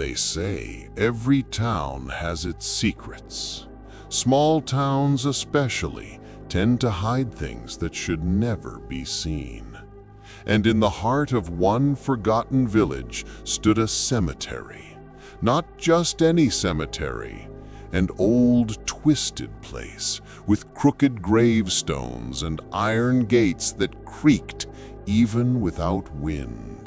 They say every town has its secrets. Small towns especially tend to hide things that should never be seen. And in the heart of one forgotten village stood a cemetery. Not just any cemetery, an old, twisted place with crooked gravestones and iron gates that creaked even without wind.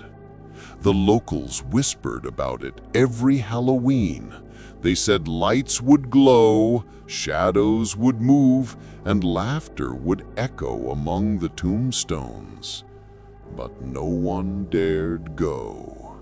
The locals whispered about it every Halloween. They said lights would glow, shadows would move, and laughter would echo among the tombstones. But no one dared go.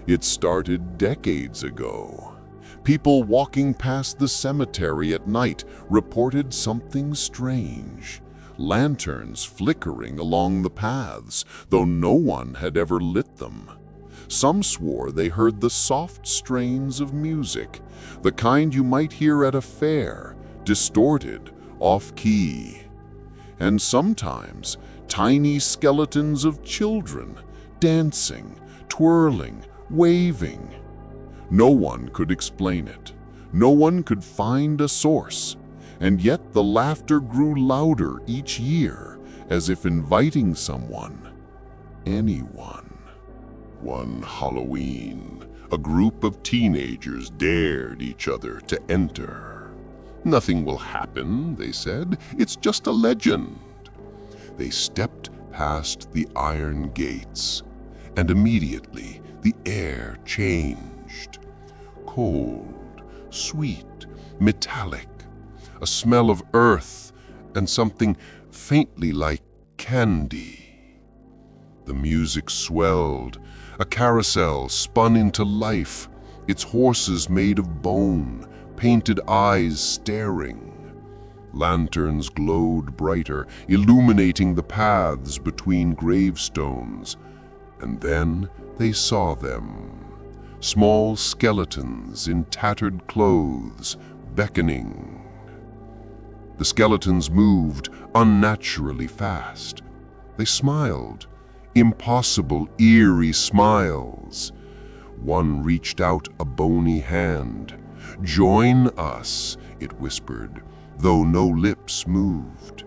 It started decades ago. People walking past the cemetery at night reported something strange. Lanterns flickering along the paths, though no one had ever lit them. Some swore they heard the soft strains of music, the kind you might hear at a fair, distorted, off-key. And sometimes tiny skeletons of children, dancing, twirling, waving. No one could explain it. No one could find a source. And yet the laughter grew louder each year, as if inviting someone, anyone. One Halloween, a group of teenagers dared each other to enter. "Nothing will happen," they said. "It's just a legend." They stepped past the iron gates, and immediately the air changed. Cold, sweet, metallic, a smell of earth and something faintly like candy. The music swelled. A carousel spun into life, its horses made of bone, painted eyes staring. Lanterns glowed brighter, illuminating the paths between gravestones. And then they saw them, small skeletons in tattered clothes, beckoning. The skeletons moved unnaturally fast. They smiled, impossible, eerie smiles. One reached out a bony hand. "Join us," it whispered, though no lips moved.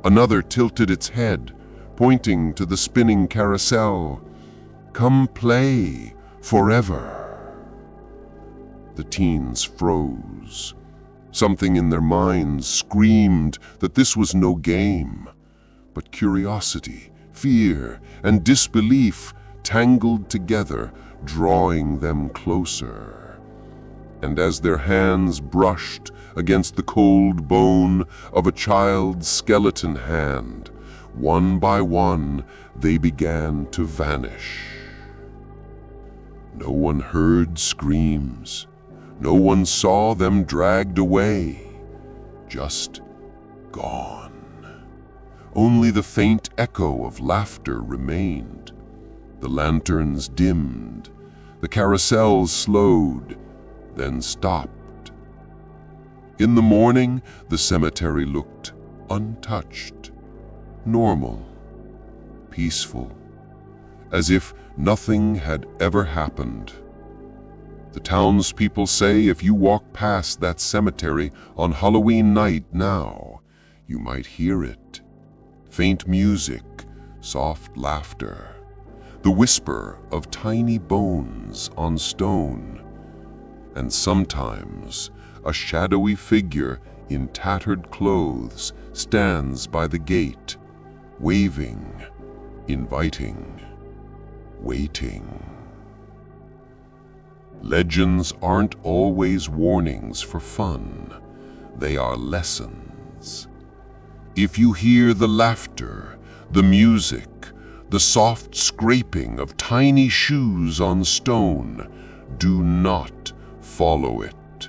Another tilted its head, pointing to the spinning carousel. "Come play forever." The teens froze. Something in their minds screamed that this was no game, but curiosity, fear, and disbelief tangled together, drawing them closer. And as their hands brushed against the cold bone of a child's skeleton hand, one by one they began to vanish. No one heard screams. No one saw them dragged away. Just gone. Only the faint echo of laughter remained. The lanterns dimmed. The carousels slowed, then stopped. In the morning, the cemetery looked untouched, normal, peaceful, as if nothing had ever happened. The townspeople say if you walk past that cemetery on Halloween night now, you might hear it. Faint music, soft laughter, the whisper of tiny bones on stone, and sometimes a shadowy figure in tattered clothes stands by the gate, waving, inviting, waiting. Legends aren't always warnings for fun. They are lessons. If you hear the laughter, the music, the soft scraping of tiny shoes on stone, do not follow it.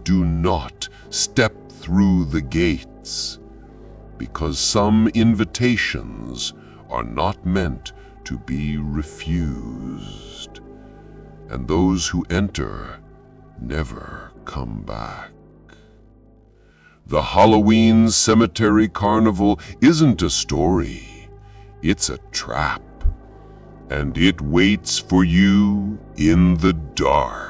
Do not step through the gates, because some invitations are not meant to be refused, and those who enter never come back. The Halloween Cemetery Carnival isn't a story, it's a trap. and it waits for you in the dark.